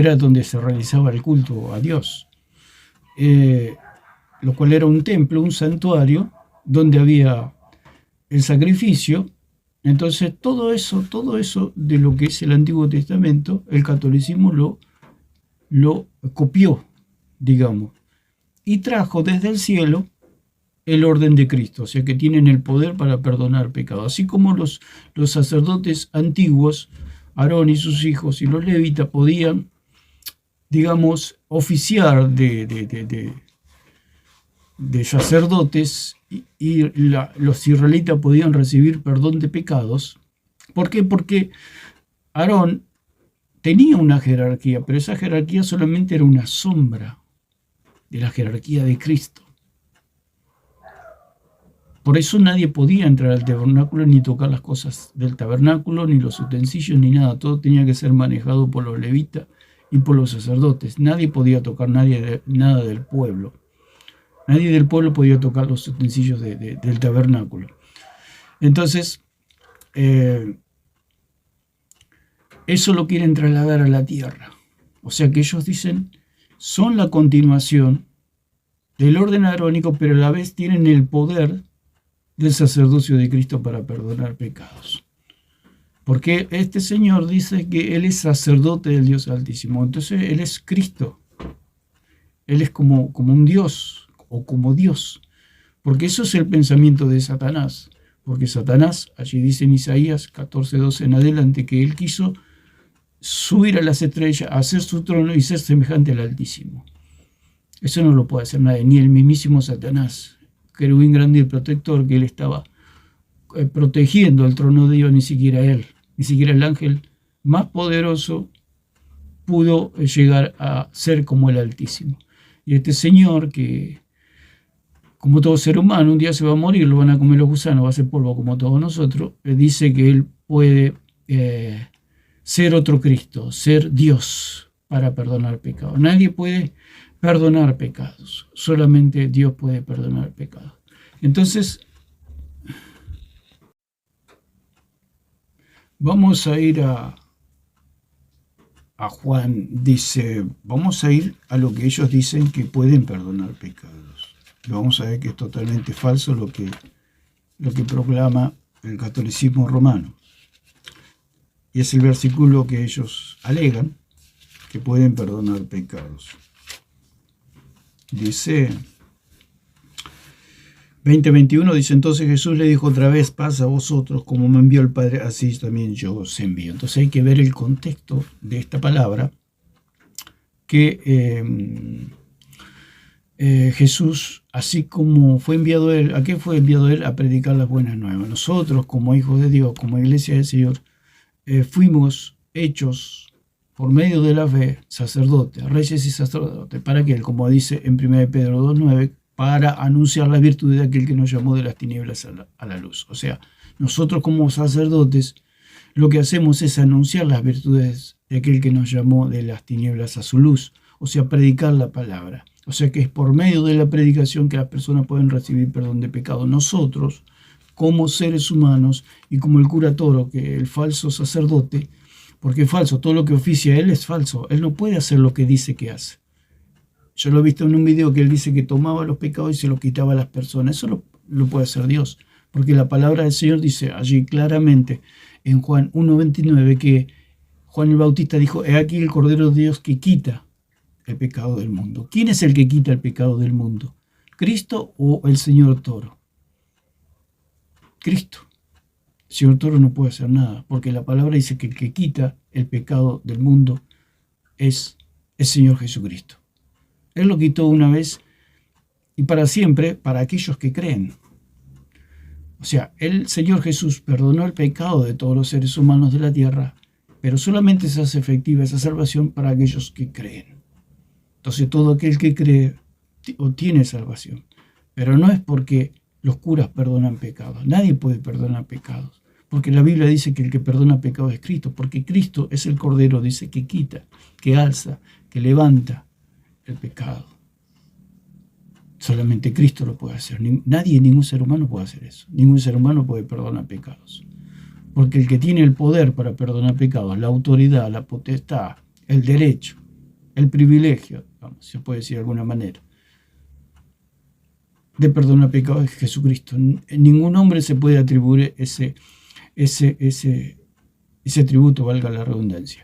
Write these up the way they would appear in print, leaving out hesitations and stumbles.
era donde se realizaba el culto a Dios, lo cual era un templo, un santuario, donde había el sacrificio. Entonces todo eso de lo que es el Antiguo Testamento, el catolicismo lo copió, digamos, y trajo desde el cielo el orden de Cristo, o sea que tienen el poder para perdonar pecados, así como los sacerdotes antiguos, Aarón y sus hijos y los levitas podían, digamos, oficiar de sacerdotes y los israelitas podían recibir perdón de pecados. ¿Por qué? Porque Aarón tenía una jerarquía, pero esa jerarquía solamente era una sombra de la jerarquía de Cristo. Por eso nadie podía entrar al tabernáculo ni tocar las cosas del tabernáculo, ni los utensilios, ni nada. Todo tenía que ser manejado por los levitas y por los sacerdotes. Nadie podía tocar nada del pueblo. Nadie del pueblo podía tocar los utensilios del tabernáculo. Entonces, eso lo quieren trasladar a la tierra. O sea que ellos dicen, son la continuación del orden arónico, pero a la vez tienen el poder del sacerdocio de Cristo para perdonar pecados. Porque este Señor dice que Él es sacerdote del Dios Altísimo. Entonces Él es Cristo. Él es como un Dios o como Dios. Porque eso es el pensamiento de Satanás. Porque Satanás, allí dice en Isaías 14:12 en adelante, que él quiso subir a las estrellas, hacer su trono y ser semejante al Altísimo. Eso no lo puede hacer nadie, ni el mismísimo Satanás, querubín grande y protector, que él estaba protegiendo el trono de Dios. Ni siquiera él, ni siquiera el ángel más poderoso pudo llegar a ser como el Altísimo. Y este Señor, que como todo ser humano, un día se va a morir, lo van a comer los gusanos, va a ser polvo como todos nosotros, dice que Él puede ser otro Cristo, ser Dios para perdonar pecados. Nadie puede perdonar pecados, solamente Dios puede perdonar pecados. Entonces, vamos a ir a Juan. Dice, vamos a ir a lo que ellos dicen que pueden perdonar pecados. Y vamos a ver que es totalmente falso lo que proclama el catolicismo romano. Y es el versículo que ellos alegan que pueden perdonar pecados. Dice 20:21, dice, entonces Jesús le dijo otra vez, paz a vosotros, como me envió el Padre, así también yo os envío. Entonces hay que ver el contexto de esta palabra, que Jesús, así como fue enviado Él, ¿a qué fue enviado Él? A predicar las buenas nuevas. Nosotros, como hijos de Dios, como iglesia del Señor, fuimos hechos por medio de la fe sacerdotes, reyes y sacerdotes. ¿Para qué? Como dice en 1 Pedro 2:9, para anunciar la virtud de aquel que nos llamó de las tinieblas a la luz. O sea, nosotros como sacerdotes lo que hacemos es anunciar las virtudes de aquel que nos llamó de las tinieblas a su luz. O sea, predicar la palabra. O sea que es por medio de la predicación que las personas pueden recibir perdón de pecado. Nosotros, como seres humanos y como el cura Toro, que el falso sacerdote, porque es falso, todo lo que oficia él es falso. Él no puede hacer lo que dice que hace. Yo lo he visto en un video que él dice que tomaba los pecados y se los quitaba a las personas. Eso lo puede hacer Dios. Porque la palabra del Señor dice allí claramente en Juan 1:29 que Juan el Bautista dijo, he aquí el Cordero de Dios que quita el pecado del mundo. ¿Quién es el que quita el pecado del mundo? ¿Cristo o el señor Toro? Cristo. El señor Toro no puede hacer nada, porque la palabra dice que el que quita el pecado del mundo es el Señor Jesucristo. Él lo quitó una vez y para siempre para aquellos que creen. O sea, el Señor Jesús perdonó el pecado de todos los seres humanos de la tierra, pero solamente se hace efectiva esa salvación para aquellos que creen. Entonces todo aquel que cree obtiene salvación, pero no es porque los curas perdonan pecados. Nadie puede perdonar pecados, porque la Biblia dice que el que perdona pecados es Cristo, porque Cristo es el Cordero, dice, que quita, que alza, que levanta el pecado. Solamente Cristo lo puede hacer. Nadie, ningún ser humano puede hacer eso. Ningún ser humano puede perdonar pecados, porque el que tiene el poder para perdonar pecados, la autoridad, la potestad, el derecho, el privilegio, vamos, se puede decir de alguna manera, de perdonar pecados de Jesucristo. Ningún hombre se puede atribuir ese tributo, valga la redundancia.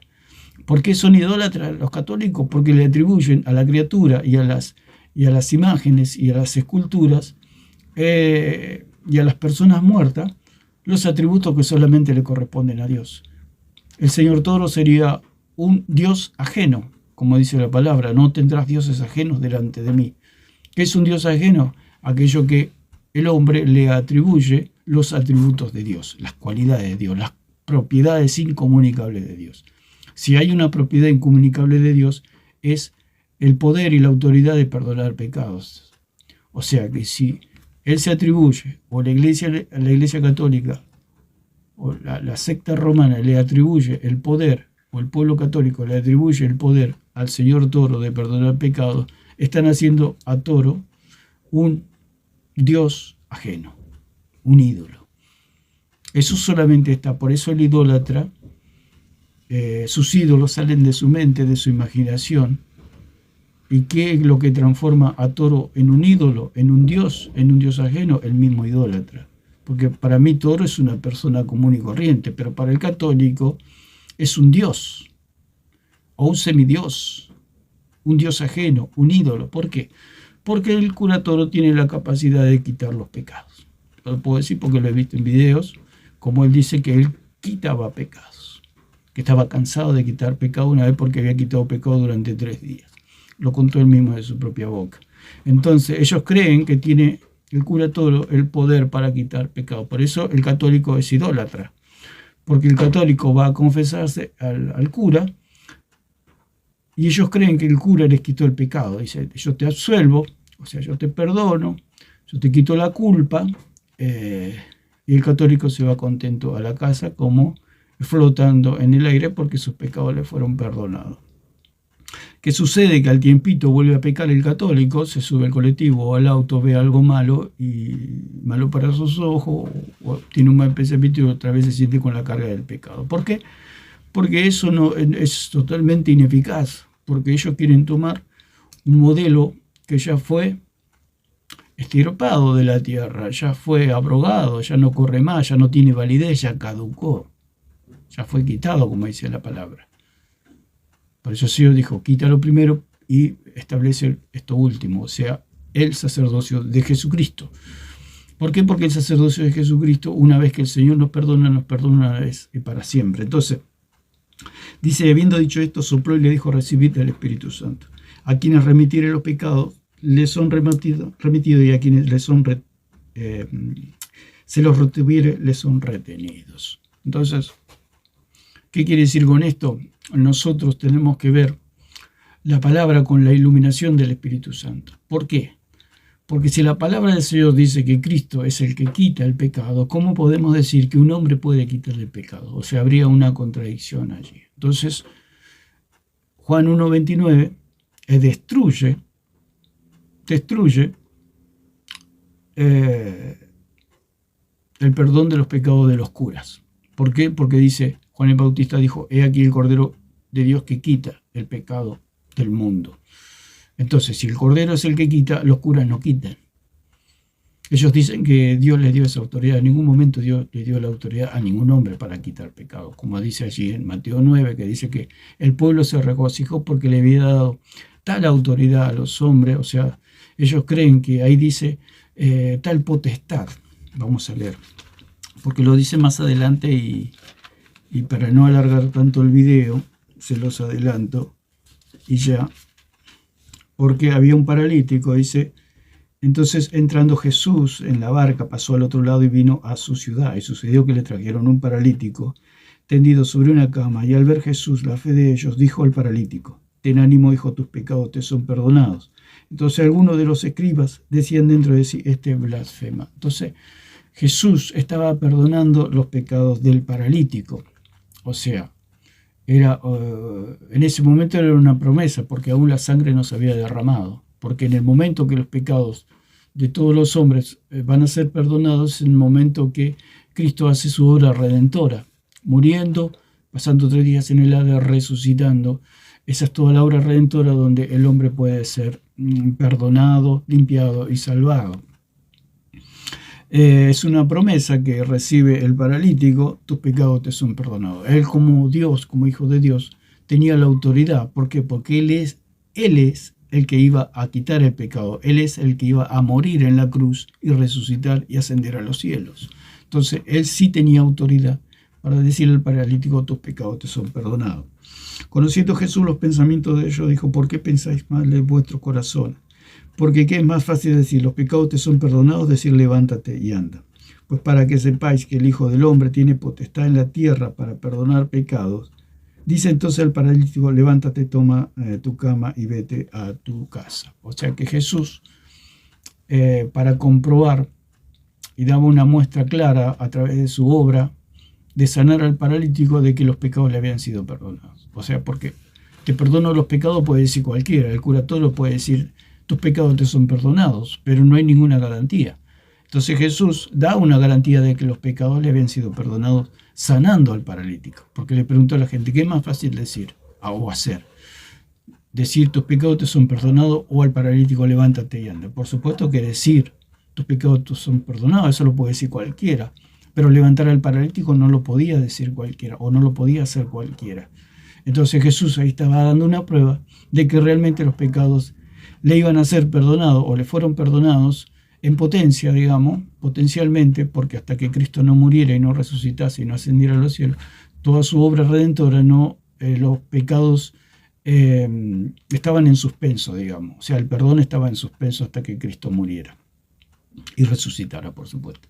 ¿Por qué son idólatras los católicos? Porque le atribuyen a la criatura y a las imágenes y a las esculturas y a las personas muertas los atributos que solamente le corresponden a Dios. El Señor Toro sería un Dios ajeno, como dice la palabra, no tendrás dioses ajenos delante de mí. ¿Qué es un Dios ajeno? Aquello que el hombre le atribuye los atributos de Dios, las cualidades de Dios, las propiedades incomunicables de Dios. Si hay una propiedad incomunicable de Dios, es el poder y la autoridad de perdonar pecados. O sea que si Él se atribuye, o la Iglesia Católica, o la secta romana le atribuye el poder, o el pueblo católico le atribuye el poder al Señor Toro de perdonar pecados, están haciendo a Toro un Dios ajeno, un ídolo. Eso solamente está, por eso el idólatra, sus ídolos salen de su mente, de su imaginación. ¿Y qué es lo que transforma a Toro en un ídolo, en un Dios ajeno? El mismo idólatra. Porque para mí Toro es una persona común y corriente, pero para el católico es un Dios, o un semidios, un Dios ajeno, un ídolo. ¿Por qué? Porque el cura Toro tiene la capacidad de quitar los pecados. Lo puedo decir porque lo he visto en videos, como él dice que él quitaba pecados, que estaba cansado de quitar pecado una vez porque había quitado pecado durante 3 días. Lo contó él mismo de su propia boca. Entonces ellos creen que tiene el cura Toro el poder para quitar pecado. Por eso el católico es idólatra, porque el católico va a confesarse al cura y ellos creen que el cura les quitó el pecado. Dice, yo te absuelvo, o sea, yo te perdono, yo te quito la culpa, y el católico se va contento a la casa como flotando en el aire porque sus pecados le fueron perdonados. ¿Qué sucede? Que al tiempito vuelve a pecar el católico, se sube al colectivo o al auto, ve algo malo y malo para sus ojos, o tiene un mal pensamiento y otra vez se siente con la carga del pecado. ¿Por qué? Porque eso no es totalmente ineficaz, porque ellos quieren tomar un modelo que ya fue extirpado de la tierra, ya fue abrogado, ya no corre más, ya no tiene validez, ya caducó, ya fue quitado, como dice la palabra. Por eso el Señor dijo, quítalo primero y establece esto último, o sea, el sacerdocio de Jesucristo. ¿Por qué? Porque el sacerdocio de Jesucristo, una vez que el Señor nos perdona una vez y para siempre. Entonces, dice, habiendo dicho esto, sopló y le dijo, recibid el Espíritu Santo. A quienes remitiere los pecados, les son remitidos, y a quienes les son se los retuviere, les son retenidos. Entonces, ¿qué quiere decir con esto? Nosotros tenemos que ver la palabra con la iluminación del Espíritu Santo. ¿Por qué? Porque si la palabra del Señor dice que Cristo es el que quita el pecado, ¿cómo podemos decir que un hombre puede quitar el pecado? O sea, habría una contradicción allí. Entonces, Juan 1:29 destruye el perdón de los pecados de los curas. ¿Por qué? Porque dice, Juan el Bautista dijo, he aquí el Cordero de Dios que quita el pecado del mundo. Entonces, si el Cordero es el que quita, los curas no quitan. Ellos dicen que Dios les dio esa autoridad. En ningún momento Dios le dio la autoridad a ningún hombre para quitar pecados. Como dice allí en Mateo 9, que dice que el pueblo se regocijó porque le había dado tal autoridad a los hombres. O sea, ellos creen que ahí dice tal potestad. Vamos a leer, porque lo dice más adelante y para no alargar tanto el video, se los adelanto y ya. Porque había un paralítico, dice, entonces entrando Jesús en la barca, pasó al otro lado y vino a su ciudad. Y sucedió que le trajeron un paralítico tendido sobre una cama, y al ver Jesús la fe de ellos, dijo al paralítico, ten ánimo, hijo, tus pecados te son perdonados. Entonces algunos de los escribas decían dentro de sí, este blasfema. Entonces Jesús estaba perdonando los pecados del paralítico. O sea, en ese momento era una promesa, porque aún la sangre no se había derramado. Porque en el momento que los pecados de todos los hombres van a ser perdonados, en el momento que Cristo hace su obra redentora, muriendo, pasando 3 días en el Hades, resucitando, Esa es toda la obra redentora donde el hombre puede ser perdonado, limpiado y salvado. Es una promesa que recibe el paralítico: tus pecados te son perdonados. Él, como Dios, como hijo de Dios, tenía la autoridad. ¿Por qué? Porque Él es el que iba a quitar el pecado. Él es el que iba a morir en la cruz y resucitar y ascender a los cielos. Entonces, Él sí tenía autoridad para decirle al paralítico: tus pecados te son perdonados. Conociendo Jesús los pensamientos de ellos, dijo: ¿por qué pensáis mal en vuestro corazón? Porque ¿qué es más fácil decir? Los pecados te son perdonados, decir levántate y anda. Pues para que sepáis que el Hijo del Hombre tiene potestad en la tierra para perdonar pecados, dice entonces al paralítico: levántate, toma tu cama y vete a tu casa. O sea que Jesús, para comprobar, y daba una muestra clara a través de su obra, de sanar al paralítico de que los pecados le habían sido perdonados. O sea, porque te perdono los pecados puede decir cualquiera, el cura todo lo puede decir: tus pecados te son perdonados, pero no hay ninguna garantía. Entonces Jesús da una garantía de que los pecados le habían sido perdonados sanando al paralítico, porque le preguntó a la gente: ¿qué es más fácil decir o hacer? Decir tus pecados te son perdonados, o al paralítico levántate y anda. Por supuesto que decir tus pecados te son perdonados, eso lo puede decir cualquiera, pero levantar al paralítico no lo podía decir cualquiera, o no lo podía hacer cualquiera. Entonces Jesús ahí estaba dando una prueba de que realmente los pecados le iban a ser perdonados, o le fueron perdonados en potencia, digamos, potencialmente, porque hasta que Cristo no muriera y no resucitase y no ascendiera a los cielos, toda su obra redentora, los pecados estaban en suspenso, digamos. O sea, el perdón estaba en suspenso hasta que Cristo muriera y resucitara, por supuesto.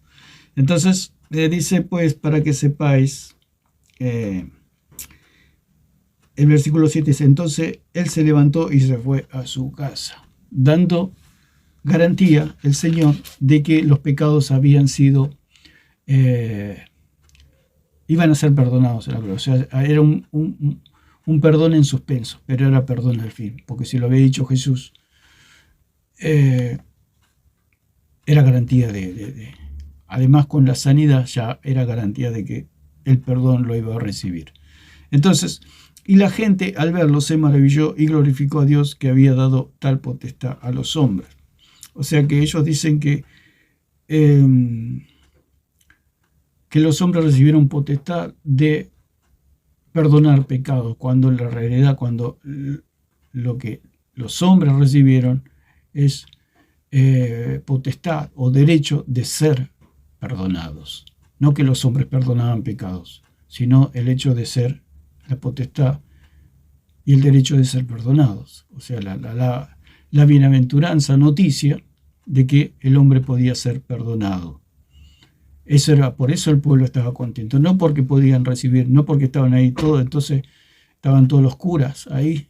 Entonces, dice, pues, para que sepáis, el versículo 7 dice: entonces él se levantó y se fue a su casa, dando garantía el Señor de que los pecados habían sido, iban a ser perdonados en la cruz. O sea, era un perdón en suspenso, pero era perdón al fin, porque si lo había dicho Jesús, era garantía además con la sanidad ya era garantía de que el perdón lo iba a recibir. Entonces, y la gente al verlo se maravilló y glorificó a Dios que había dado tal potestad a los hombres. O sea que ellos dicen que los hombres recibieron potestad de perdonar pecados, cuando en la realidad, cuando lo que los hombres recibieron es potestad o derecho de ser perdonados. No que los hombres perdonaban pecados, sino el hecho de ser la potestad y el derecho de ser perdonados. O sea, la bienaventuranza, noticia de que el hombre podía ser perdonado. Eso era, por eso el pueblo estaba contento, no porque podían recibir, no porque estaban ahí todos, entonces estaban todos los curas ahí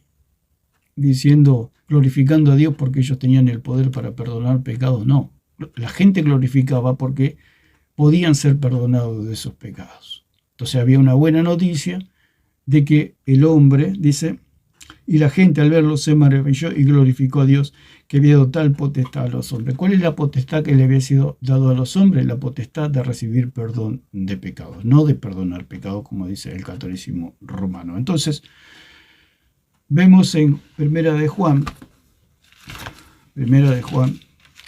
diciendo, glorificando a Dios porque ellos tenían el poder para perdonar pecados. No, la gente glorificaba porque podían ser perdonados de esos pecados. Entonces había una buena noticia de que el hombre, dice, y la gente al verlo se maravilló y glorificó a Dios que había dado tal potestad a los hombres. ¿Cuál es la potestad que le había sido dado a los hombres? La potestad de recibir perdón de pecados, no de perdonar pecados, como dice el catolicismo romano. Entonces, vemos en Primera de Juan,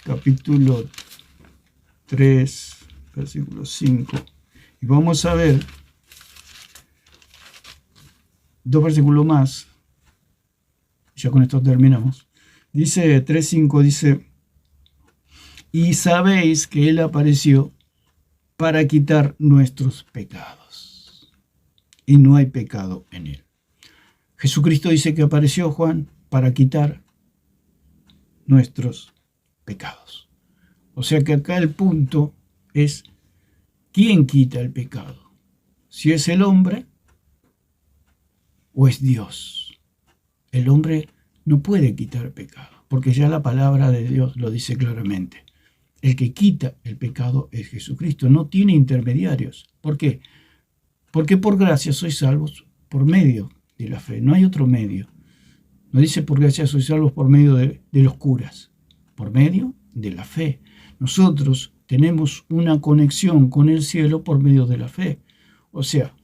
capítulo 3, versículo 5, y vamos a ver dos versículos más. Ya con esto terminamos. Dice 3:5, dice: y sabéis que Él apareció para quitar nuestros pecados, y no hay pecado en Él. Jesucristo dice que apareció, Juan, para quitar nuestros pecados. O sea que acá el punto es: ¿quién quita el pecado? ¿Si es el hombre o es Dios? El hombre no puede quitar pecado, porque ya la palabra de Dios lo dice claramente. El que quita el pecado es Jesucristo, no tiene intermediarios. ¿Por qué? Porque por gracia sois salvos por medio de la fe, no hay otro medio. No dice por gracia sois salvos por medio de los curas, por medio de la fe. Nosotros tenemos una conexión con el cielo por medio de la fe. O sea,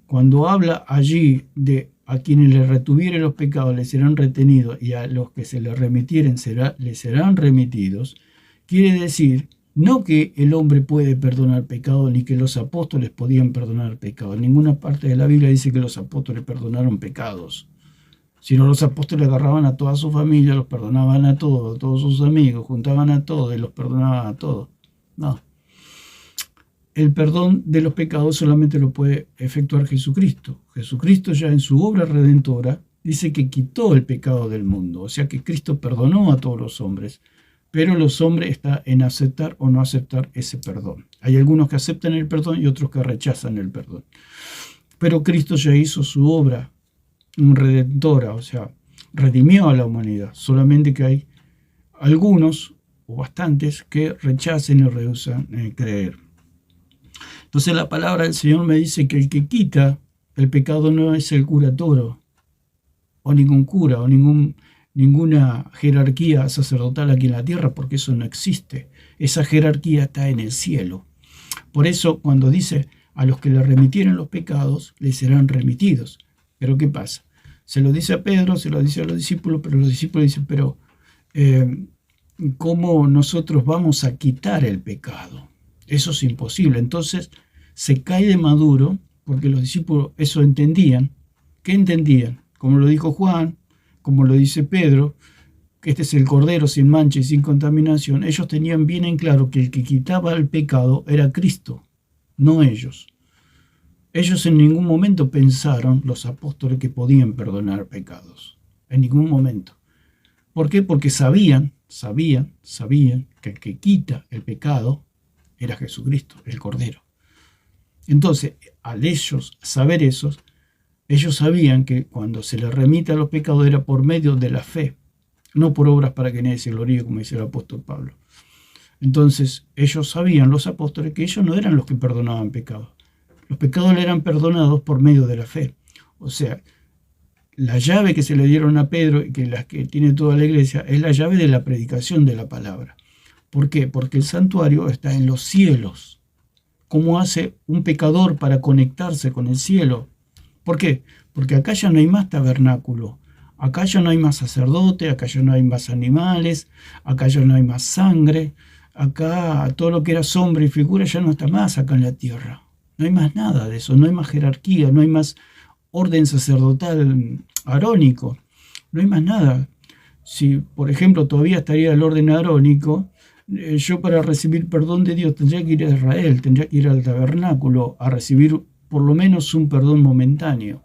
cuando habla allí de a quienes le retuvieren los pecados les serán retenidos y a los que se les remitieren les serán remitidos, quiere decir no que el hombre puede perdonar pecados ni que los apóstoles podían perdonar pecados. En ninguna parte de la Biblia dice que los apóstoles perdonaron pecados, sino los apóstoles agarraban a toda su familia, los perdonaban a todos sus amigos, juntaban a todos y los perdonaban a todos. No. El perdón de los pecados solamente lo puede efectuar Jesucristo. Jesucristo ya en su obra redentora dice que quitó el pecado del mundo. O sea que Cristo perdonó a todos los hombres, pero los hombres están en aceptar o no aceptar ese perdón. Hay algunos que aceptan el perdón y otros que rechazan el perdón. Pero Cristo ya hizo su obra redentora, o sea, redimió a la humanidad. Solamente que hay algunos o bastantes que rechacen y rehusan creer. Entonces la palabra del Señor me dice que el que quita el pecado no es el cura toro, o ningún cura, o ninguna jerarquía sacerdotal aquí en la tierra, porque eso no existe. Esa jerarquía está en el cielo. Por eso cuando dice a los que le remitieren los pecados, les serán remitidos. Pero ¿qué pasa? Se lo dice a Pedro, se lo dice a los discípulos, pero los discípulos dicen, pero ¿cómo nosotros vamos a quitar el pecado? Eso es imposible. Entonces se cae de maduro, porque los discípulos eso entendían. ¿Qué entendían? Como lo dijo Juan, como lo dice Pedro, que este es el Cordero sin mancha y sin contaminación. Ellos tenían bien en claro que el que quitaba el pecado era Cristo, no ellos. Ellos en ningún momento pensaron, los apóstoles, que podían perdonar pecados. En ningún momento. ¿Por qué? Porque sabían que el que quita el pecado era Jesucristo, el Cordero. Entonces, al ellos saber eso, ellos sabían que cuando se les remite a los pecados era por medio de la fe, no por obras para que nadie se gloríe, como dice el apóstol Pablo. Entonces, ellos sabían, los apóstoles, que ellos no eran los que perdonaban pecados. Los pecados le eran perdonados por medio de la fe. O sea, la llave que se le dieron a Pedro y que la que tiene toda la iglesia es la llave de la predicación de la palabra. ¿Por qué? Porque el santuario está en los cielos. ¿Cómo hace un pecador para conectarse con el cielo? ¿Por qué? Porque acá ya no hay más tabernáculo. Acá ya no hay más sacerdote, acá ya no hay más animales, acá ya no hay más sangre. Acá todo lo que era sombra y figura ya no está más acá en la tierra. No hay más nada de eso, no hay más jerarquía, no hay más orden sacerdotal arónico, no hay más nada. Si, por ejemplo, todavía estaría el orden arónico, yo para recibir perdón de Dios tendría que ir a Israel, tendría que ir al tabernáculo a recibir por lo menos un perdón momentáneo.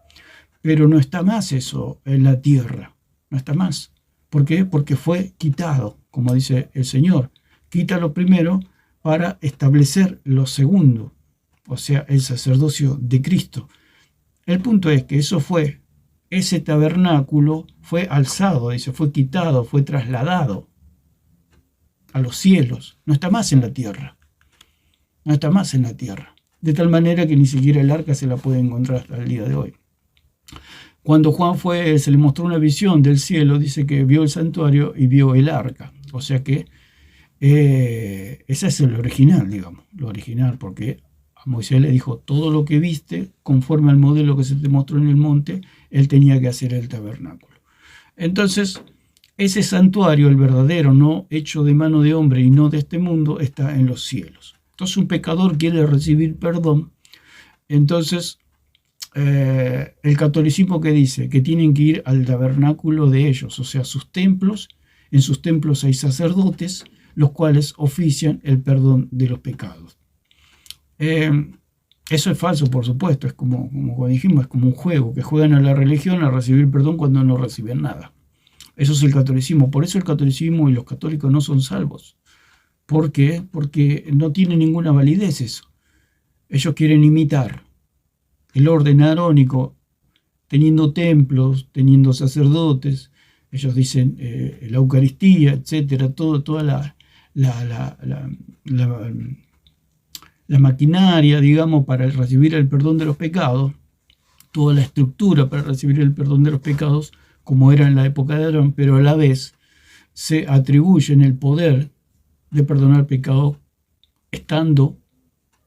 Pero no está más eso en la tierra, no está más. ¿Por qué? Porque fue quitado, como dice el Señor. Quita lo primero para establecer lo segundo, o sea, el sacerdocio de Cristo. El punto es que ese tabernáculo fue alzado, dice, fue quitado, fue trasladado a los cielos. No está más en la tierra. No está más en la tierra. De tal manera que ni siquiera el arca se la puede encontrar hasta el día de hoy. Cuando Juan se le mostró una visión del cielo, dice que vio el santuario y vio el arca. O sea que ese es el original, digamos. Lo original, porque a Moisés le dijo, todo lo que viste, conforme al modelo que se te mostró en el monte, él tenía que hacer el tabernáculo. Entonces, ese santuario, el verdadero, no hecho de mano de hombre y no de este mundo, está en los cielos. Entonces un pecador quiere recibir perdón. Entonces el catolicismo que dice que tienen que ir al tabernáculo de ellos, o sea, sus templos. En sus templos hay sacerdotes, los cuales ofician el perdón de los pecados. Eso es falso, por supuesto. Es como dijimos, es como un juego, que juegan a la religión a recibir perdón cuando no reciben nada. Eso es el catolicismo. Por eso el catolicismo y los católicos no son salvos. ¿Por qué? Porque no tiene ninguna validez eso. Ellos quieren imitar el orden arónico, teniendo templos, teniendo sacerdotes. Ellos dicen la Eucaristía, etcétera, toda la maquinaria, digamos, para recibir el perdón de los pecados, toda la estructura para recibir el perdón de los pecados, como era en la época de Aarón, pero a la vez se atribuyen el poder de perdonar pecados estando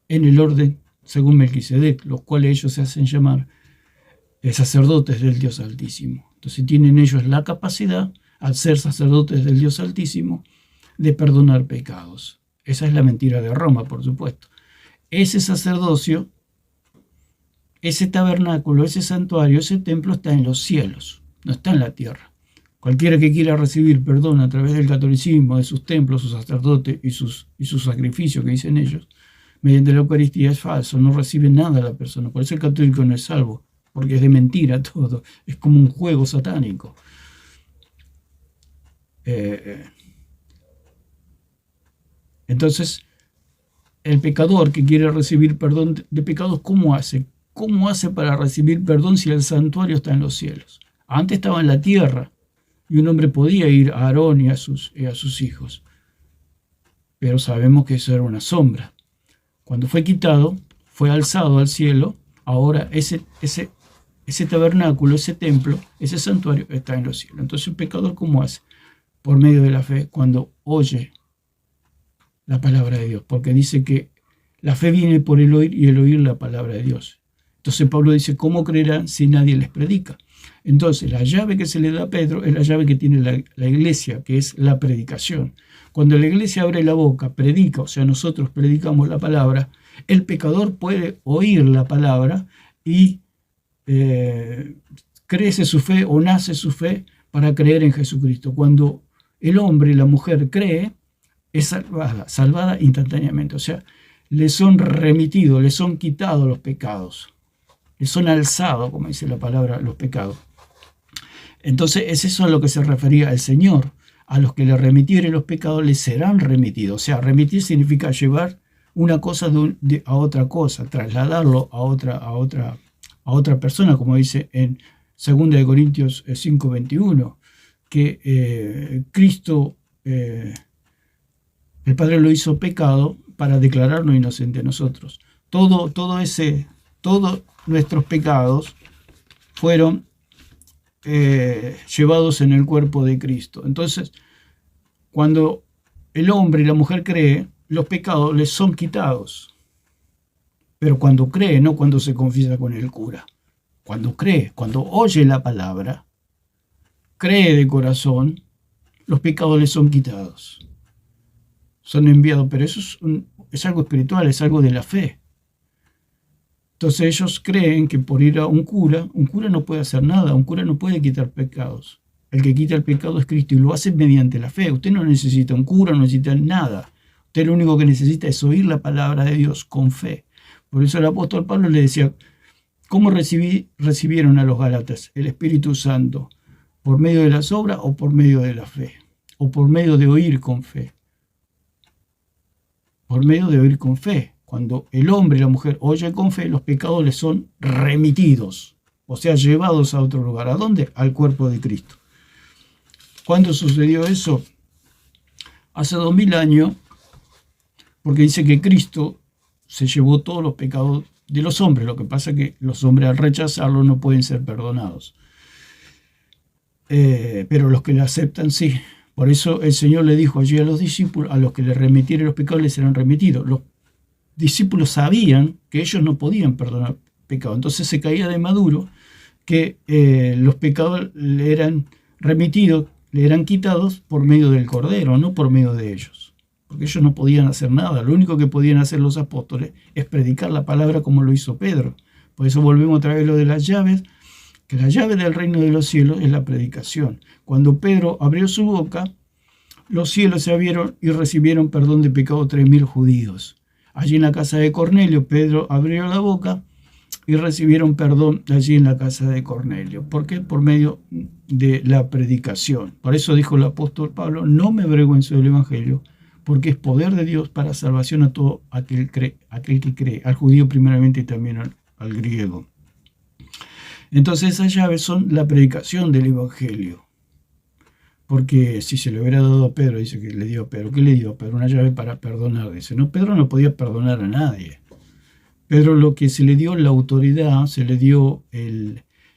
en el orden según Melquisedec, los cuales ellos se hacen llamar sacerdotes del Dios Altísimo. Entonces tienen ellos la capacidad, al ser sacerdotes del Dios Altísimo, de perdonar pecados. Esa es la mentira de Roma, por supuesto. Ese sacerdocio, ese tabernáculo, ese santuario, ese templo está en los cielos, no está en la tierra. Cualquiera que quiera recibir perdón a través del catolicismo, de sus templos, sus sacerdotes y sus sacrificios que dicen ellos, mediante la Eucaristía, es falso, no recibe nada la persona. Por eso el católico no es salvo, porque es de mentira todo, es como un juego satánico. Entonces, el pecador que quiere recibir perdón de pecados, ¿cómo hace? ¿Cómo hace para recibir perdón si el santuario está en los cielos? Antes estaba en la tierra y un hombre podía ir a Aarón y a sus hijos, pero sabemos que eso era una sombra. Cuando fue quitado, fue alzado al cielo, ahora ese tabernáculo, ese templo, ese santuario está en los cielos. Entonces el pecador, ¿cómo hace? Por medio de la fe, cuando oye la palabra de Dios, porque dice que la fe viene por el oír y el oír la palabra de Dios. Entonces Pablo dice, ¿cómo creerán si nadie les predica? Entonces la llave que se le da a Pedro es la llave que tiene la iglesia, que es la predicación. Cuando la iglesia abre la boca, predica, o sea, nosotros predicamos la palabra, el pecador puede oír la palabra y crece su fe o nace su fe para creer en Jesucristo. Cuando el hombre y la mujer cree, es salvada instantáneamente. O sea, le son remitidos, le son quitados los pecados. Le son alzados, como dice la palabra, los pecados. Entonces, es eso a lo que se refería el Señor. A los que le remitieren los pecados les serán remitidos. O sea, remitir significa llevar una cosa a otra cosa, trasladarlo a otra persona, como dice en 2 Corintios 5:21, que Cristo, el Padre lo hizo pecado para declararnos inocente a nosotros. Todos nuestros pecados fueron llevados en el cuerpo de Cristo. Entonces, cuando el hombre y la mujer creen, los pecados les son quitados. Pero cuando cree, no cuando se confiesa con el cura. Cuando cree, cuando oye la palabra, cree de corazón, los pecados les son quitados. Son enviados, pero eso es algo espiritual, es algo de la fe. Entonces ellos creen que por ir a un cura no puede hacer nada, un cura no puede quitar pecados. El que quita el pecado es Cristo y lo hace mediante la fe. Usted no necesita un cura, no necesita nada. Usted lo único que necesita es oír la palabra de Dios con fe. Por eso el apóstol Pablo le decía, ¿cómo recibieron a los Gálatas el Espíritu Santo? ¿Por medio de las obras o por medio de la fe? ¿O por medio de oír con fe? Por medio de oír con fe. Cuando el hombre y la mujer oyen con fe, los pecados les son remitidos, o sea, llevados a otro lugar. ¿A dónde? Al cuerpo de Cristo. ¿Cuándo sucedió eso? Hace 2000 años, porque dice que Cristo se llevó todos los pecados de los hombres. Lo que pasa es que los hombres al rechazarlo no pueden ser perdonados. Pero los que le aceptan sí. Por eso el Señor le dijo allí a los discípulos, a los que le remitieren los pecados les serán remitidos. Los discípulos sabían que ellos no podían perdonar pecados. Entonces se caía de maduro que los pecados le eran remitidos, le eran quitados por medio del Cordero, no por medio de ellos. Porque ellos no podían hacer nada. Lo único que podían hacer los apóstoles es predicar la palabra como lo hizo Pedro. Por eso volvemos otra vez a lo de las llaves, que la llave del reino de los cielos es la predicación. Cuando Pedro abrió su boca, los cielos se abrieron y recibieron perdón de pecado 3.000 judíos. Allí en la casa de Cornelio, Pedro abrió la boca y recibieron perdón allí en la casa de Cornelio. ¿Por qué? Por medio de la predicación. Por eso dijo el apóstol Pablo, no me avergüenzo del evangelio, porque es poder de Dios para salvación a todo aquel que cree, al judío primeramente y también al griego. Entonces esas llaves son la predicación del evangelio. Porque si se le hubiera dado a Pedro, dice que le dio a Pedro. ¿Qué le dio a Pedro? Una llave para perdonar. Dice, no, Pedro no podía perdonar a nadie. Pedro lo que se le dio la autoridad, se le dio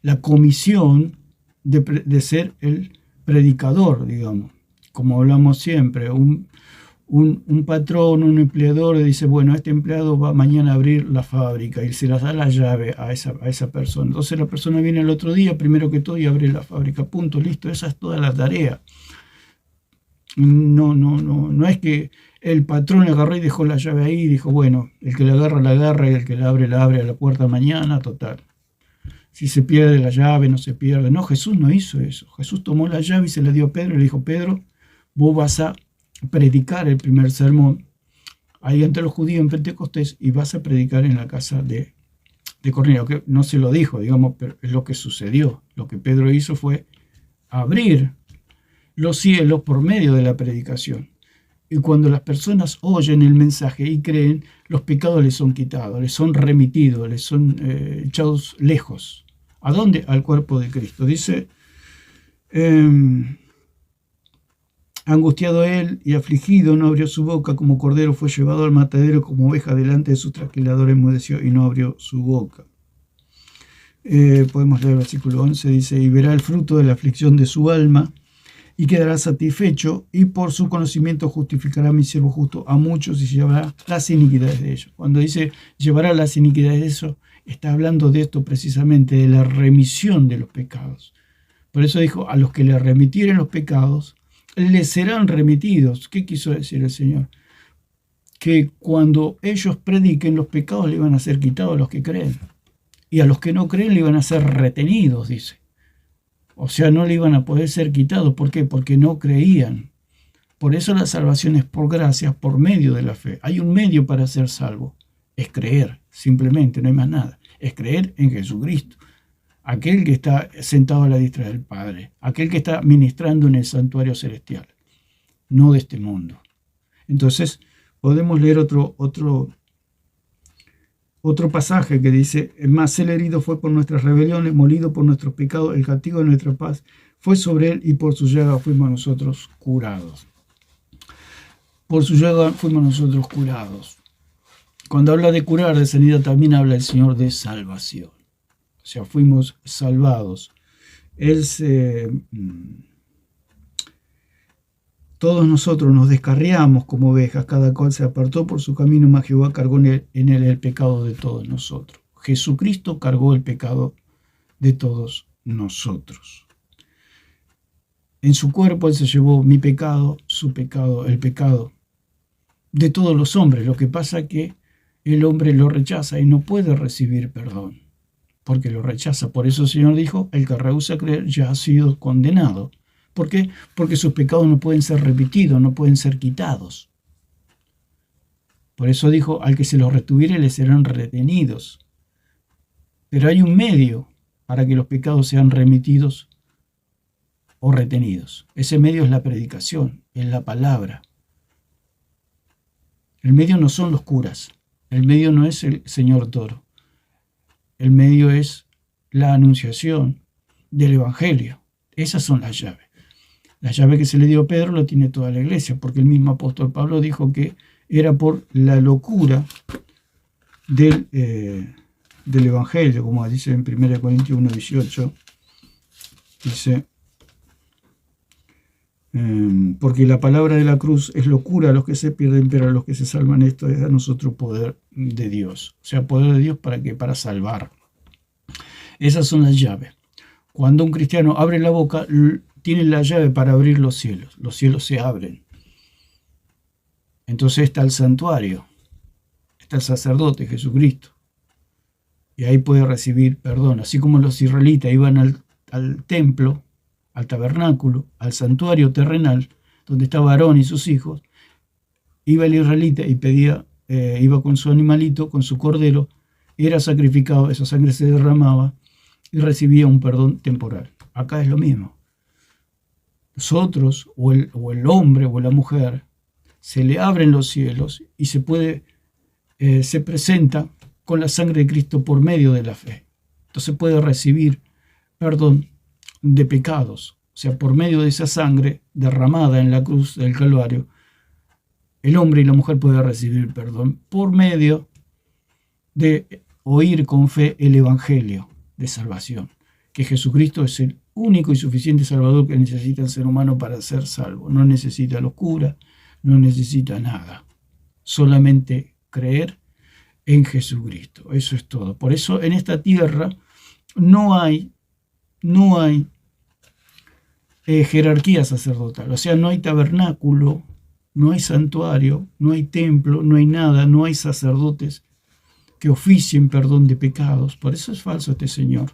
la comisión de ser el predicador, digamos. Como hablamos siempre, un un patrón, un empleador, dice, bueno, este empleado va mañana a abrir la fábrica y se las da la llave a esa persona. Entonces la persona viene el otro día, primero que todo, y abre la fábrica. Punto, listo, esa es toda la tarea. No es que el patrón le agarró y dejó la llave ahí y dijo, bueno, el que la agarra y el que la abre a la puerta mañana, total. Si se pierde la llave, no se pierde. No, Jesús no hizo eso. Jesús tomó la llave y se la dio a Pedro y le dijo, Pedro, vos vas a predicar el primer sermón ahí entre los judíos en Pentecostés y vas a predicar en la casa de Cornelio. Que no se lo dijo, digamos, pero es lo que sucedió. Lo que Pedro hizo fue abrir los cielos por medio de la predicación. Y cuando las personas oyen el mensaje y creen, los pecados les son quitados, les son remitidos, les son echados lejos. ¿A dónde? Al cuerpo de Cristo. Dice, angustiado él y afligido, no abrió su boca, como cordero fue llevado al matadero, como oveja delante de sus trasquiladores enmudeció y no abrió su boca. Podemos leer el versículo 11, dice, y verá el fruto de la aflicción de su alma, y quedará satisfecho, y por su conocimiento justificará a mi siervo justo a muchos y llevará las iniquidades de ellos. Cuando dice llevará las iniquidades de ellos, está hablando de esto precisamente, de la remisión de los pecados. Por eso dijo, a los que le remitieren los pecados, les serán remitidos. ¿Qué quiso decir el Señor? Que cuando ellos prediquen, los pecados le iban a ser quitados a los que creen. Y a los que no creen le iban a ser retenidos, dice. O sea, no le iban a poder ser quitados. ¿Por qué? Porque no creían. Por eso la salvación es por gracia, por medio de la fe. Hay un medio para ser salvo. Es creer, simplemente, no hay más nada. Es creer en Jesucristo. Aquel que está sentado a la diestra del Padre. Aquel que está ministrando en el santuario celestial. No de este mundo. Entonces, podemos leer otro pasaje que dice, mas el herido fue por nuestras rebeliones, molido por nuestros pecados, el castigo de nuestra paz fue sobre él y por su llaga fuimos nosotros curados. Por su llaga fuimos nosotros curados. Cuando habla de curar, de sanidad, también habla el Señor de salvación. O sea, fuimos salvados. Todos nosotros nos descarriamos como ovejas, cada cual se apartó por su camino, mas Jehová cargó en él el pecado de todos nosotros. Jesucristo cargó el pecado de todos nosotros. En su cuerpo él se llevó mi pecado, su pecado, el pecado de todos los hombres. Lo que pasa es que el hombre lo rechaza y no puede recibir perdón, porque lo rechaza. Por eso el Señor dijo, el que rehúsa creer ya ha sido condenado. ¿Por qué? Porque sus pecados no pueden ser repetidos, no pueden ser quitados. Por eso dijo, al que se los retuviere le serán retenidos. Pero hay un medio para que los pecados sean remitidos o retenidos. Ese medio es la predicación, es la palabra. El medio no son los curas, el medio no es el señor Toro. El medio es la anunciación del Evangelio. Esas son las llaves. La llave que se le dio a Pedro la tiene toda la iglesia, porque el mismo apóstol Pablo dijo que era por la locura del Evangelio, como dice en 1 Corintios 1:18, dice, porque la palabra de la cruz es locura a los que se pierden, pero a los que se salvan esto es a nosotros poder de Dios. O sea, poder de Dios ¿para qué? Para salvar. Esas son las llaves. Cuando un cristiano abre la boca, tiene la llave para abrir los cielos se abren. Entonces está el santuario, está el sacerdote, Jesucristo, y ahí puede recibir perdón, así como los israelitas iban al templo, al tabernáculo, al santuario terrenal, donde estaba Aarón y sus hijos, iba el israelita y pedía, iba con su animalito, con su cordero, era sacrificado, esa sangre se derramaba y recibía un perdón temporal. Acá es lo mismo. Nosotros, o el hombre o la mujer, se le abren los cielos y se presenta con la sangre de Cristo por medio de la fe. Entonces puede recibir perdón de pecados. O sea, por medio de esa sangre derramada en la cruz del Calvario, el hombre y la mujer pueden recibir perdón por medio de oír con fe el Evangelio de salvación, que Jesucristo es el único y suficiente Salvador que necesita el ser humano para ser salvo. No necesita los curas, no necesita nada, solamente creer en Jesucristo. Eso es todo. Por eso en esta tierra no hay jerarquía sacerdotal, o sea, no hay tabernáculo, no hay santuario, no hay templo, no hay nada, no hay sacerdotes que oficien perdón de pecados. Por eso es falso este Señor.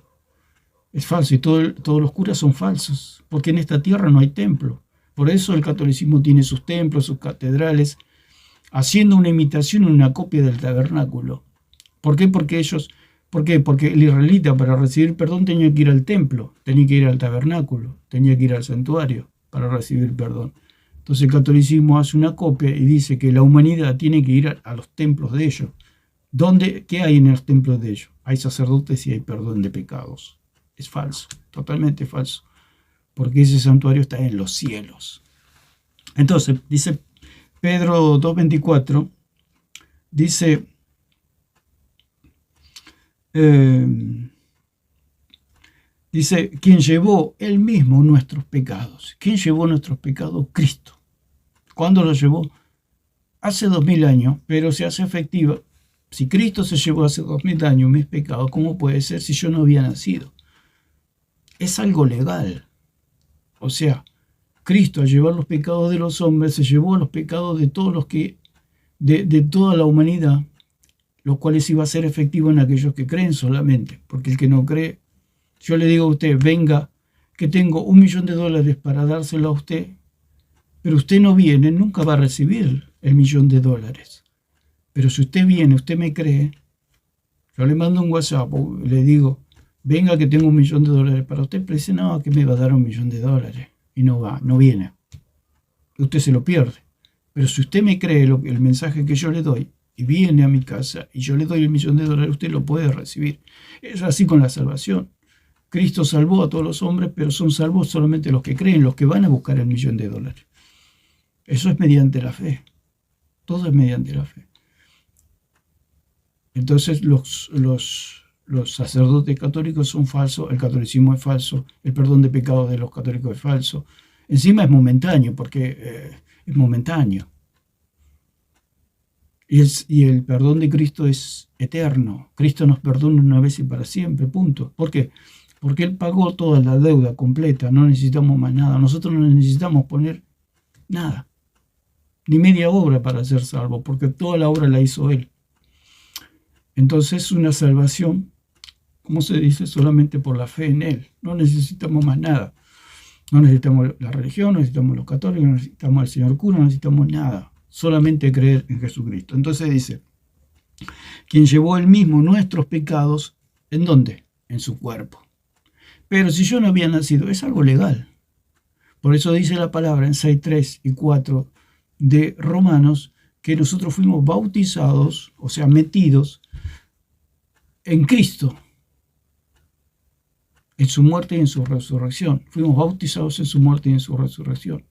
Es falso y todos los curas son falsos, porque en esta tierra no hay templo. Por eso el catolicismo tiene sus templos, sus catedrales, haciendo una imitación, una copia del tabernáculo. ¿Por qué? Porque el israelita para recibir perdón tenía que ir al templo, tenía que ir al tabernáculo, tenía que ir al santuario para recibir perdón. Entonces el catolicismo hace una copia y dice que la humanidad tiene que ir a los templos de ellos. ¿Qué hay en los templos de ellos? Hay sacerdotes y hay perdón de pecados. Es falso, totalmente falso, porque ese santuario está en los cielos. Entonces, dice Pedro 2:24, dice, quien llevó él mismo nuestros pecados. ¿Quién llevó nuestros pecados? Cristo. ¿Cuándo los llevó? Hace 2000 años, pero se hace efectiva. Si Cristo se llevó hace 2000 años mis pecados, ¿cómo puede ser si yo no había nacido? Es algo legal. O sea, Cristo al llevar los pecados de los hombres se llevó los pecados de todos los que, de toda la humanidad, los cuales iba a ser efectivo en aquellos que creen solamente, porque el que no cree, yo le digo a usted, venga, que tengo $1.000.000 para dárselo a usted, pero usted no viene, nunca va a recibir el $1.000.000. Pero si usted viene, usted me cree, yo le mando un WhatsApp, le digo, venga que tengo $1.000.000 para usted, pero dice, no, que me va a dar $1.000.000. Y no va, no viene. Usted se lo pierde. Pero si usted me cree el mensaje que yo le doy, y viene a mi casa, y yo le doy el $1.000.000, usted lo puede recibir. Es así con la salvación. Cristo salvó a todos los hombres, pero son salvos solamente los que creen, los que van a buscar el $1.000.000. Eso es mediante la fe. Todo es mediante la fe. Entonces los sacerdotes católicos son falsos, el catolicismo es falso, el perdón de pecados de los católicos es falso. Encima es momentáneo, porque es momentáneo. Y el perdón de Cristo es eterno. Cristo nos perdona una vez y para siempre, punto. ¿Por qué? Porque Él pagó toda la deuda completa, no necesitamos más nada. Nosotros no necesitamos poner nada, ni media obra para ser salvos, porque toda la obra la hizo Él. Entonces una salvación, como se dice, solamente por la fe en Él. No necesitamos más nada. No necesitamos la religión, no necesitamos los católicos, no necesitamos al señor cura, no necesitamos nada. Solamente creer en Jesucristo. Entonces dice, quien llevó Él mismo nuestros pecados, ¿en dónde? En su cuerpo. Pero si yo no había nacido, es algo legal. Por eso dice la palabra en 6:3 y 4 de Romanos, que nosotros fuimos bautizados, o sea, metidos en Cristo, en su muerte y en su resurrección. Fuimos bautizados en su muerte y en su resurrección.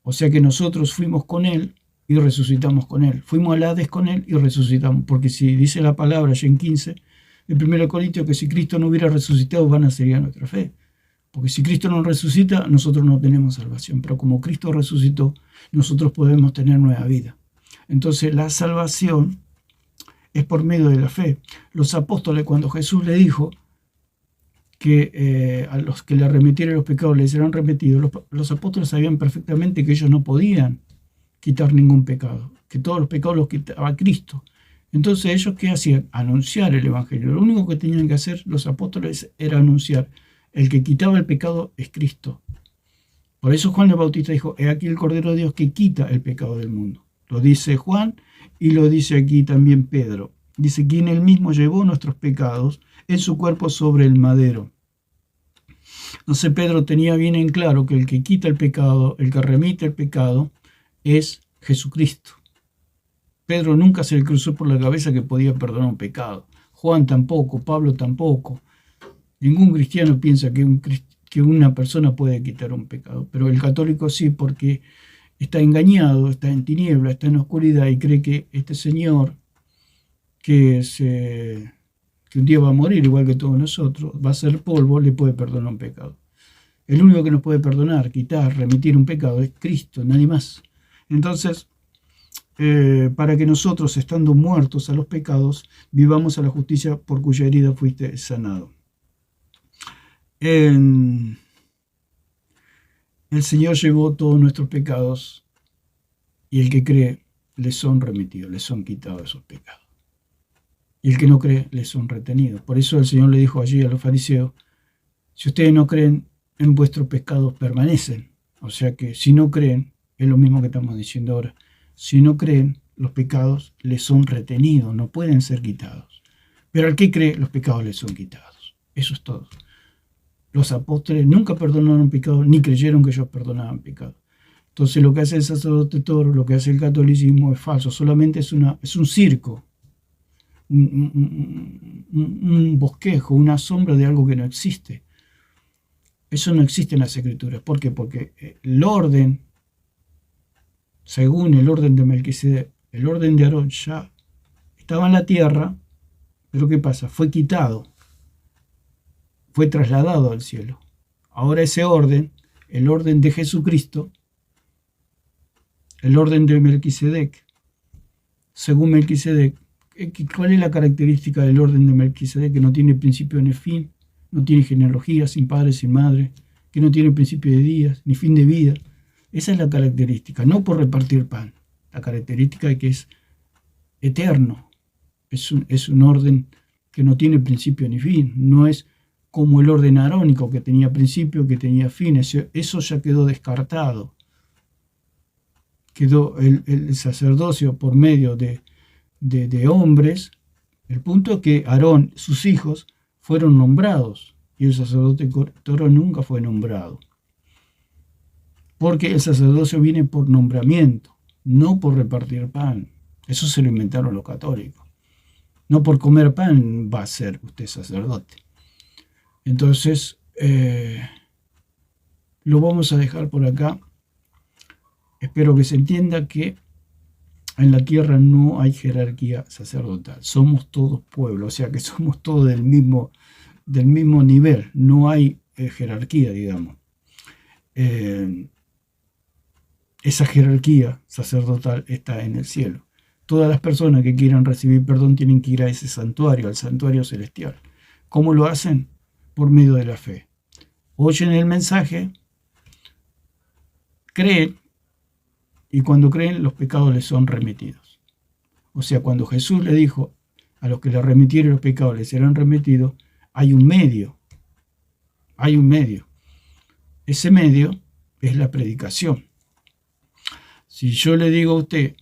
O sea que nosotros fuimos con Él y resucitamos con Él. Fuimos al Hades con Él y resucitamos. Porque si dice la palabra ya en 15 de 1 Corintios que si Cristo no hubiera resucitado, vana sería nuestra fe. Porque si Cristo no resucita, nosotros no tenemos salvación. Pero como Cristo resucitó, nosotros podemos tener nueva vida. Entonces la salvación es por medio de la fe. Los apóstoles, cuando Jesús le dijo que a los que le arremetieran los pecados les serán remitidos, los apóstoles sabían perfectamente que ellos no podían quitar ningún pecado, que todos los pecados los quitaba Cristo. Entonces ellos, ¿qué hacían? Anunciar el Evangelio. Lo único que tenían que hacer los apóstoles era anunciar. El que quitaba el pecado es Cristo. Por eso Juan el Bautista dijo, he aquí el Cordero de Dios que quita el pecado del mundo. Lo dice Juan y lo dice aquí también Pedro. Dice, quien él mismo llevó nuestros pecados en su cuerpo sobre el madero. Entonces Pedro tenía bien en claro que el que quita el pecado, el que remite el pecado, es Jesucristo. Pedro nunca se le cruzó por la cabeza que podía perdonar un pecado. Juan tampoco, Pablo tampoco. Ningún cristiano piensa que una persona puede quitar un pecado, pero el católico sí, porque está engañado, está en tiniebla, está en oscuridad y cree que este Señor, que un día va a morir igual que todos nosotros, va a ser polvo, le puede perdonar un pecado. El único que nos puede perdonar, quitar, remitir un pecado es Cristo, nadie más. Entonces, para que nosotros, estando muertos a los pecados, vivamos a la justicia por cuya herida fuiste sanado. El Señor llevó todos nuestros pecados y el que cree les son remitidos, les son quitados esos pecados. Y el que no cree les son retenidos. Por eso el Señor le dijo allí a los fariseos, si ustedes no creen, en vuestros pecados permanecen. O sea que si no creen, es lo mismo que estamos diciendo ahora, si no creen, los pecados les son retenidos, no pueden ser quitados. Pero al que cree, los pecados les son quitados. Eso es todo. Los apóstoles nunca perdonaron pecados, ni creyeron que ellos perdonaban pecados. Entonces lo que hace el sacerdote Toro, lo que hace el catolicismo es falso, solamente es un circo, un bosquejo, una sombra de algo que no existe. Eso no existe en las Escrituras. ¿Por qué? Porque el orden, según el orden de Melquisedec, el orden de Aarón ya estaba en la tierra, pero ¿qué pasa? Fue quitado, fue trasladado al cielo. Ahora ese orden, el orden de Jesucristo, el orden de Melquisedec, según Melquisedec, ¿cuál es la característica del orden de Melquisedec? Que no tiene principio ni fin, no tiene genealogía, sin padre, sin madre, que no tiene principio de días, ni fin de vida. Esa es la característica, no por repartir pan. La característica es que es eterno, es un orden que no tiene principio ni fin, no es como el orden arónico que tenía principio, que tenía fin. Eso ya quedó descartado. Quedó el sacerdocio por medio de hombres. El punto es que Aarón, sus hijos, fueron nombrados y el sacerdote Toro nunca fue nombrado. Porque el sacerdocio viene por nombramiento, no por repartir pan. Eso se lo inventaron los católicos. No por comer pan va a ser usted sacerdote. Entonces, lo vamos a dejar por acá. Espero que se entienda que en la tierra no hay jerarquía sacerdotal. Somos todos pueblos, o sea que somos todos del mismo nivel. No hay jerarquía, digamos. Esa jerarquía sacerdotal está en el cielo. Todas las personas que quieran recibir perdón tienen que ir a ese santuario, al santuario celestial. ¿Cómo lo hacen? Por medio de la fe. Oyen el mensaje, creen, y cuando creen, los pecados les son remitidos. O sea, cuando Jesús le dijo a los que le remitieron los pecados les serán remitidos, hay un medio. Hay un medio. Ese medio es la predicación. Si yo le digo a usted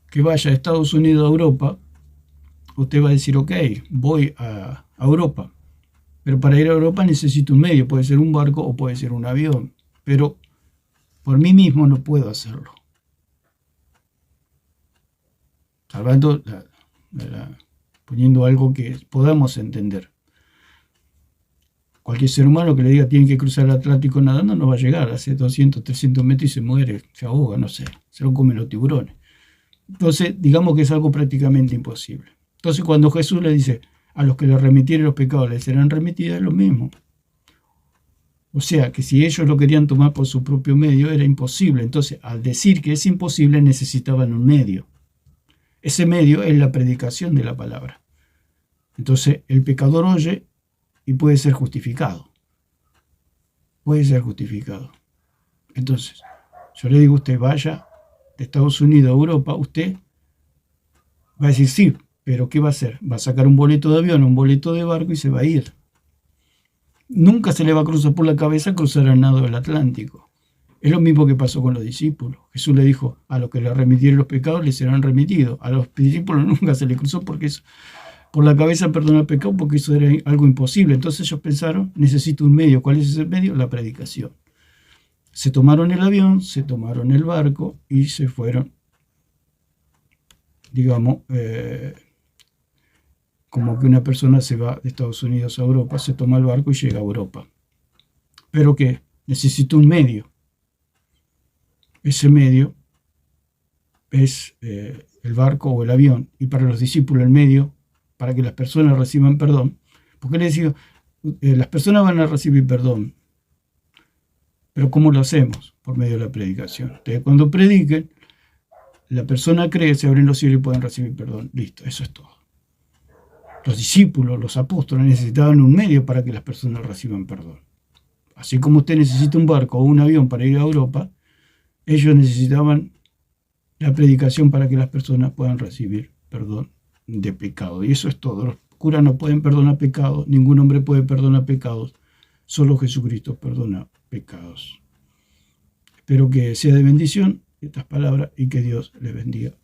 que vaya a Estados Unidos, a Europa, usted va a decir, ok, voy a Europa. Pero para ir a Europa necesito un medio, puede ser un barco o puede ser un avión. Pero por mí mismo no puedo hacerlo. Salvando, poniendo algo que podamos entender. Cualquier ser humano que le diga tiene que cruzar el Atlántico nadando no va a llegar, hace 200, 300 metros y se muere, se ahoga, no sé, se lo comen los tiburones. Entonces, digamos que es algo prácticamente imposible. Entonces, cuando Jesús le dice a los que le remitieron los pecados les serán remitidos, es lo mismo. O sea, que si ellos lo querían tomar por su propio medio, era imposible. Entonces, al decir que es imposible, necesitaban un medio. Ese medio es la predicación de la palabra. Entonces, el pecador oye y puede ser justificado. Puede ser justificado. Entonces, yo le digo a usted, vaya de Estados Unidos a Europa, usted va a decir sí, pero ¿qué va a hacer? Va a sacar un boleto de avión, un boleto de barco y se va a ir. Nunca se le va a cruzar por la cabeza cruzar el nado del Atlántico. Es lo mismo que pasó con los discípulos. Jesús le dijo, a los que le remitieron los pecados les serán remitidos. A los discípulos nunca se les cruzó porque eso, por la cabeza perdonar el pecado, porque eso era algo imposible. Entonces ellos pensaron, necesito un medio. ¿Cuál es ese medio? La predicación. Se tomaron el avión, se tomaron el barco y se fueron, digamos, como que una persona se va de Estados Unidos a Europa, se toma el barco y llega a Europa. ¿Pero qué? Necesita un medio. Ese medio es el barco o el avión. Y para los discípulos el medio, para que las personas reciban perdón. Porque les digo, las personas van a recibir perdón. Pero ¿cómo lo hacemos? Por medio de la predicación. Ustedes cuando prediquen, la persona cree, se abren los cielos y pueden recibir perdón. Listo, eso es todo. Los discípulos, los apóstoles necesitaban un medio para que las personas reciban perdón. Así como usted necesita un barco o un avión para ir a Europa, ellos necesitaban la predicación para que las personas puedan recibir perdón de pecado. Y eso es todo. Los curas no pueden perdonar pecados, ningún hombre puede perdonar pecados, solo Jesucristo perdona pecados. Espero que sea de bendición estas palabras y que Dios les bendiga.